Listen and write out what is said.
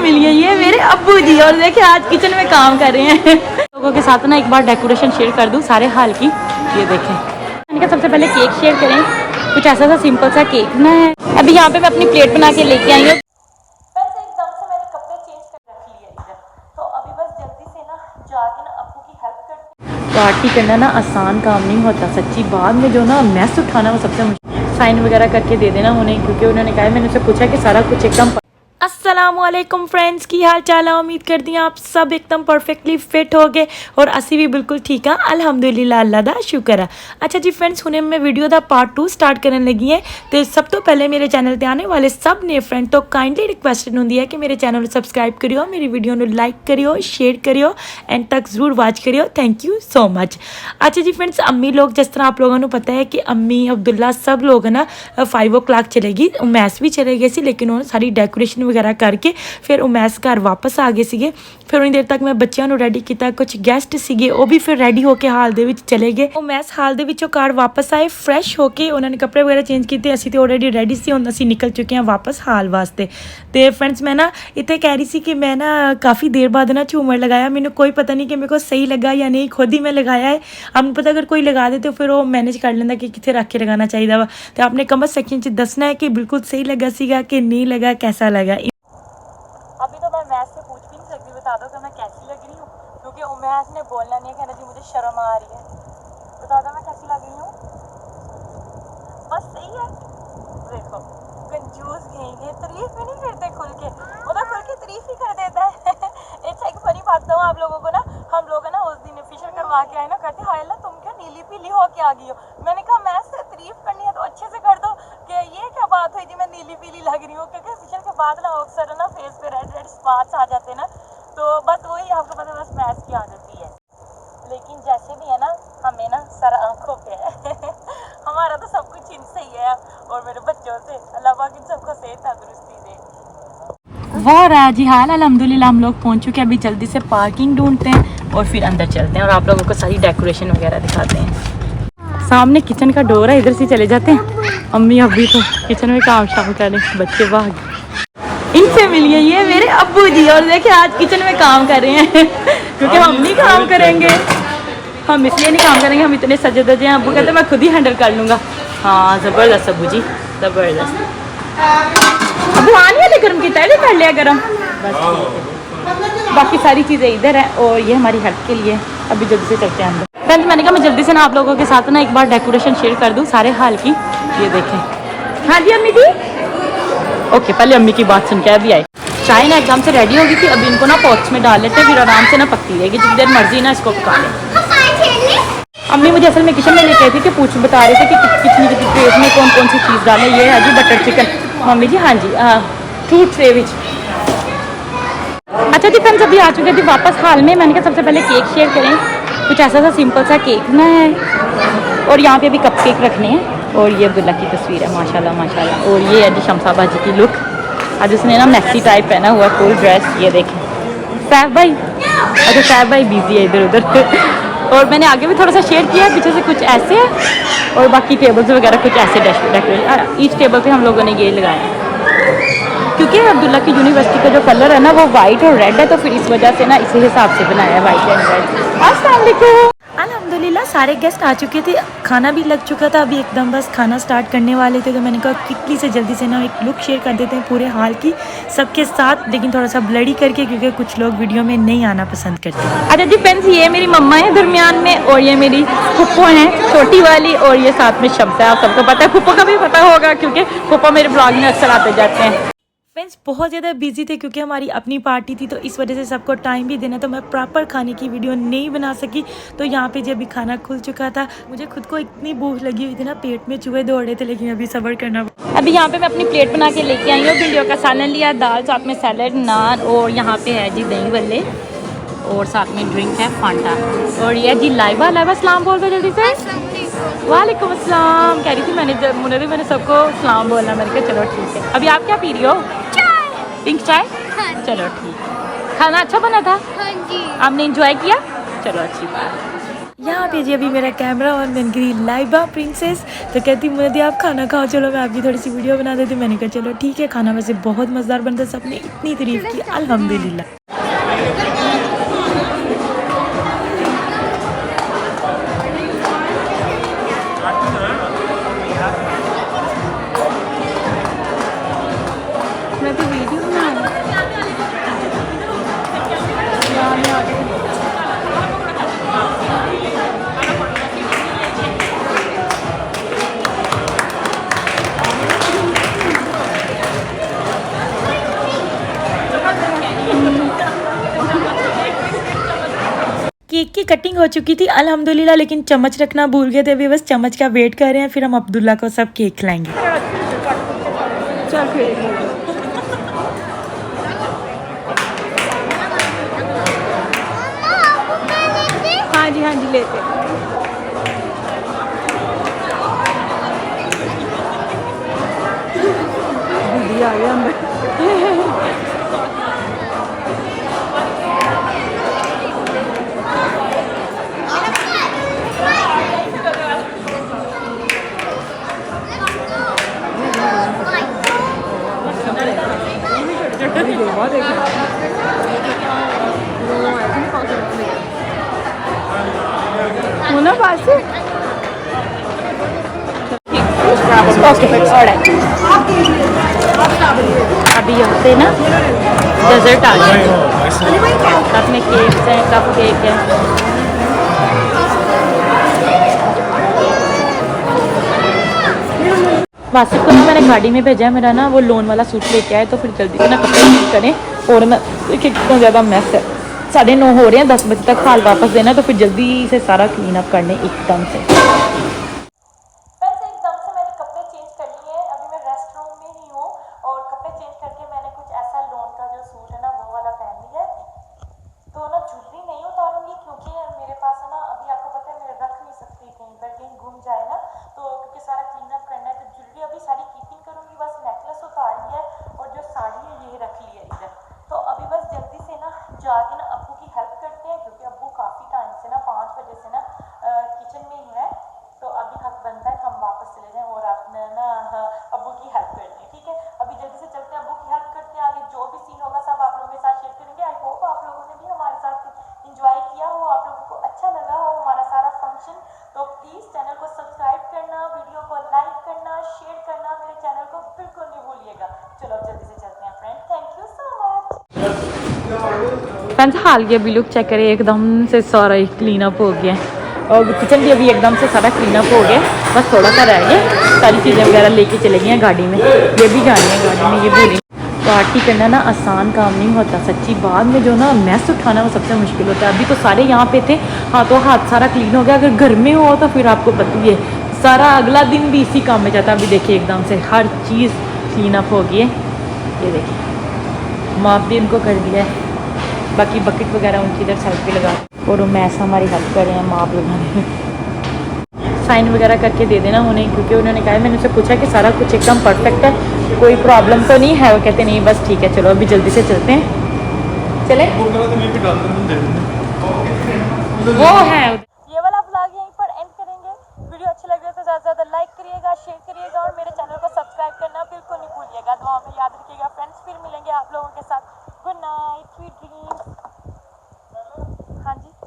मिलिए ये मेरे अब्बू जी, और देखिए आज किचन में काम कर रहे हैं। लोगों के साथ ना एक बार डेकोरेशन शेयर कर दूं सारे हाल की। ये देखें, मैंने कहा सबसे पहले केक शेयर करें। कुछ ऐसा सा सिंपल सा केक ना है। अभी यहाँ पे मैं अपनी प्लेट बना के लेके आई हूँ। एकदम से मैंने कपड़े चेंज कर रख लिए इधर, तो अभी बस जल्दी से ना जाके ना अब्बू की हेल्प करते। पार्टी करना ना आसान काम नहीं होता सच्ची। बाद में जो ना मैस उठाना वो सबसे मुश्किल। साइन वगैरह करके दे देना उन्हें, क्योंकि उन्होंने कहा, मैंने उनसे पूछा कि सारा कुछ एकदम। अस्सलामुअलैकुम फ्रेंड्स, की हाल चाल है। उम्मीद करती हैं आप सब एकदम परफेक्टली फिट हो गए और असी भी बिल्कुल ठीक है अल्हम्दुलिल्लाह, अल्लाह दा शुक्र है। अच्छा जी फ्रेंड्स, हुणे मैं वीडियो दा पार्ट 2 स्टार्ट करने लगी है। तो सब तो पहले मेरे चैनल ते आने वाले सब ने फ्रेंड तो काइंडली रिक्वेस्ट होंगी है कि मेरे चैनल को सब्सक्राइब करियो, मेरी वीडियो को लाइक करियो, शेयर करियो, एंड तक जरूर वॉच करियो। Thank you so much. अच्छा जी फ्रेंड्स, अम्मी लोग जिस तरह आप लोगों को पता है कि अम्मी अब्दुल्ला सब लोग ना 5 o'clock चलेगी, उमैस भी चले गए सी, लेकिन उन्होंने सारी डेकोरेशन वगैरह करके फिर उमैस घर वापस आ गए सीगे। फिर उन्नी देर तक मैं बच्चों को रेडी किया, कुछ गेस्ट सीगे वो भी फिर रेडी होके हाल दे विच चले गए। उमैस हाल दे विचों घर वापस आए फ्रैश होके, उन्होंने कपड़े वगैरह चेंज किए। असी तो ऑलरेडी रेडी सी, हुण असी निकल चुके हैं वापस हाल वास्ते। तो फ्रेंड्स मैं ना इतने कह रही सी कि मैं ना काफ़ी देर बाद ना झूमर लगाया, मैंने कोई पता नहीं कि मेरे को सही लगा या नहीं, खुद ही मैं लगाया है। आपको पता अगर कोई लगा दे तो फिर वो मैनेज कर लेंदा कि कितने रख के लगाना चाहिए वा। तो आपने कमेंट सेक्शन च दसना है कि बिल्कुल सही लगा सीगा कि नहीं लगा, कैसा लगा। अभी तो मैं उमैस से पूछ भी नहीं सकती, बता दो कि मैं कैसी लग रही हूँ, क्योंकि उमैस ने बोलना नहीं है, कहना जी मुझे शर्म आ रही है। बता दो मैं कैसी लग रही हूँ। बस सही है। देखो कंजूस कहेंगे, तारीफ भी नहीं करते खुल के, वो तो खुल के तारीफ ही कर देता है। अच्छा एक फनी बात बताऊँ आप लोगों को ना, हम लोग ना उस दिन फेशियल करवा के आए ना, कहते हाय अल्लाह तुम क्या नीली पीली होके आ गई हो। मैंने कहा मैं से तारीफ करनी है तो अच्छे से कर दो कि ये क्या बात हुई जी मैं नीली पीली लग रही हूँ, क्योंकि फेशियल के बाद ना अक्सर ना फेस पे रेड रेड स्पॉट्स आ जाते हैं ना, तो बस वही आपको पता बस मैच की आदत ही है। लेकिन जैसे भी है ना, हमें ना सर आँखों पे है। हमारा तो सब कुछ इनसे ही है, और मेरे बच्चों से। अल्लाह पाक इन सबको सेहत तंदुरुस्ती दे। वाह रहा जी हाल, अल्हम्दुलिल्लाह हम लोग पहुंच चुके हैं। अभी जल्दी से पार्किंग ढूंढते हैं और फिर अंदर चलते हैं और आप लोगों को सारी डेकोरेशन वगैरह दिखाते हैं। सामने किचन का डोर है, इधर से चले जाते हैं। अम्मी अभी तो किचन में काम शाम करें, बच्चे बाहर। इनसे मिलिए ये मेरे अब्बू जी, और देखिए आज किचन में काम कर रहे हैं। क्योंकि हम नहीं काम करेंगे, हम इसलिए नहीं काम करेंगे, हम इतने सजे धजे हैं। अब्बू कहते मैं खुद ही हैंडल कर लूँगा। हाँ ज़बरदस्त अब्बू जी, ज़बरदस्त। अब आनी है गर्म किया है, कर लिया गर्म बस। बाकी सारी चीज़ें इधर है और ये हमारी हेल्प के लिए। अभी जल्दी से चलते हैं अंदर। फ्रेंड्स मैंने कहा मैं जल्दी से ना आप लोगों के साथ ना एक बार डेकोरेशन शेयर कर दूँ सारे हाल की। ये देखें। हाँ जी अम्मी जी, ओके पहले अम्मी की बात सुन के अभी आए। चाय ना एकदम से रेडी होगी थी, अभी इनको ना पॉट्स में डाल लेते हैं, फिर आराम से ना पकती रहेगी, जितनी देर मर्जी ना इसको पका लें। अम्मी मुझे असल में किचन में लेके आई थी कि बता रहे थे कि किचन की ट्रेज में कौन कौन सी चीज़ डालें। ये है जी बटर चिकन। मम्मी जी हाँ जी फ्रूट ट्रे विच। अच्छा जी फ्रेंड्स अभी आ चुके थे वापस हाल में। मैंने कहा सबसे पहले केक शेयर करें। कुछ ऐसा सा सिंपल सा केक ना है, और यहाँ पे अभी कप केक रखने हैं। और ये अब्दुल्ला की तस्वीर है माशाल्लाह माशाल्लाह। और ये है जी शमसा बाजी की लुक। आज उसने ना मैक्सी टाइप पहना हुआ फुल ड्रेस। ये देखें सैफ भाई, अच्छा सैफ भाई बिजी है इधर उधर। और मैंने आगे भी थोड़ा सा शेयर किया, पीछे से कुछ ऐसे है और बाकी टेबल्स वगैरह कुछ ऐसे डेकोरेट। ईच टेबल पे हम लोगों ने ये लगाया है, क्योंकि अब्दुल्ला की यूनिवर्सिटी का जो कलर है ना वो वाइट और रेड है, तो फिर इस वजह से ना इसी हिसाब से बनाया है वाइट एंड रेड। अस्सलाम वालेकुम। अल्हम्दुलिल्लाह सारे गेस्ट आ चुके थे, खाना भी लग चुका था, अभी एकदम बस खाना स्टार्ट करने वाले थे। तो मैंने कहा क्विकली से जल्दी से ना एक लुक शेयर कर देते हैं पूरे हाल की सबके साथ, लेकिन थोड़ा सा ब्लडी करके, क्योंकि कुछ लोग वीडियो में नहीं आना पसंद करते। अच्छा जी फ्रेंड्स ये मेरी मम्मा है दरमियान में, और ये मेरी फुप्पो है छोटी वाली, और ये साथ में शब्द है। आप सबको पता है, फुप्पो का भी पता होगा क्योंकि फुप्पो मेरे ब्लॉग में अक्सर आते जाते हैं। फ्रेंड्स बहुत ज़्यादा बिजी थे क्योंकि हमारी अपनी पार्टी थी, तो इस वजह से सबको टाइम भी देना, तो मैं प्रॉपर खाने की वीडियो नहीं बना सकी। तो यहाँ पे जब भी खाना खुल चुका था, मुझे खुद को इतनी भूख लगी हुई थी ना, पेट में चूहे दौड़ रहे थे, लेकिन अभी सब्र करना। अभी यहाँ पे मैं अपनी प्लेट बना के लेके आई हूँ। भिंडियों का सालन लिया, दाल, साथ में सैलड, नान, और यहाँ पे है जी दही भल्ले, और साथ में ड्रिंक है फांटा। और ये जी लाइबा। लाइबा सलाम बोल दो जल्दी से। वालेकुम अस्सलाम। कह रही थी मैंने सबको सलाम बोलना। मैंने कहा चलो ठीक है। अभी आप क्या पी रही हो? चाय। पिंक चाय? हाँ। चलो ठीक। खाना अच्छा बना था? हाँ जी। आपने एंजॉय किया? चलो अच्छी बात। यहाँ पे जी अभी मेरा कैमरा ऑन बन गई लाइबा प्रिंसेस, तो कहती मुझे आप खाना खाओ, चलो मैं आपकी थोड़ी सी वीडियो बना देती हूँ। मैंने कहा चलो ठीक है। खाना वैसे बहुत मज़ेदार बनता है, सबने इतनी तारीफ़ की अल्हम्दुलिल्लाह। मैं तो वीडियो केक की कटिंग हो चुकी थी अल्हम्दुलिल्लाह, लेकिन चम्मच रखना भूल गए थे। अभी बस चम्मच का वेट कर रहे हैं, फिर हम अब्दुल्ला को सब केक खिलाएंगे। चल फिर हाँ जी लेते दीदी आ गया अंदर। अभी यहाँ पे ना डेजर्ट आ गया, साथ में केक्स हैं, कप केक है। वासिफ को ना मैंने गाड़ी में भेजा है, मेरा ना वो लोन वाला सूट लेके आए, तो फिर जल्दी से ना कपड़े चेंज करें। और मैं कितना ज़्यादा मैस है, 9:30 हो रहे हैं, 10 बजे तक हाल वापस देना, तो फिर जल्दी से सारा क्लीन अप करने एकदम से। जाके ना अब्बू की हेल्प करते हैं, क्योंकि अब्बू काफ़ी टाइम से ना 5 बजे से ना किचन में ही है। तो अभी हक बनता है हम वापस चले जाएं और अपने ना अब्बू की हेल्प करते हैं। ठीक है, अभी जल्दी से चलते हैं, अब्बू की हेल्प करते हैं। आगे जो भी सीन होगा सब आप लोगों के साथ शेयर करेंगे। आई होप आप लोगों ने भी हमारे साथ इंजॉय किया हो, आप लोगों को अच्छा लगा हो हमारा सारा फंक्शन। तो प्लीज़ चैनल को सब्सक्राइब करना, वीडियो को लाइक करना, शेयर करना, मेरे चैनल को बिल्कुल नहीं भूलिएगा। चलो अब जल्दी से चलते हैं friend, thank you so much. Friends हाल की अभी लुक चेक करें, एकदम से सारा क्लीन अप हो गया, और किचन भी अभी एकदम से सारा क्लीन अप हो गया। बस थोड़ा सा रह गया, सारी चीज़ें वगैरह लेके चले गई हैं गाड़ी में, ये भी जानी है गाड़ी में, ये भी। पार्टी करना ना आसान काम नहीं होता सच्ची, बाद में जो ना मैस उठाना वो सबसे मुश्किल होता है। अभी तो सारे यहाँ पे थे, हाथों हाथ सारा क्लीन हो गया। अगर घर में हो तो फिर आपको पता ही है सारा अगला दिन भी इसी काम में जाता है। अभी देखिए एकदम से हर चीज़ क्लीन अप हो गई है, ये देखिए माप भी उनको कर दिया है, बाकी बकेट वगैरह उनकी इधर साइड पे लगा, और वो मैस हमारी हेल्प कर रहे हैं माप लगाने में। साइन वगैरह करके दे देना उन्हें, क्योंकि उन्होंने कहा, मैंने उनसे पूछा कि सारा कुछ एकदम परफेक्ट है, कोई प्रॉब्लम तो नहीं है। वो कहते नहीं बस ठीक है, चलो अभी जल्दी से चलते हैं। चले वो है। ये वाला ब्लॉग यहीं पर एंड करेंगे। वीडियो अच्छी लग रही है तो ज़्यादा से ज़्यादा लाइक करिएगा, शेयर करिएगा, और मेरे चैनल को सब्सक्राइब करना बिल्कुल नहीं भूलिएगा। दुआ में याद रखिएगा फ्रेंड्स, फिर मिलेंगे आप लोगों के साथ। Good night, sweet dreams. हाँ जी।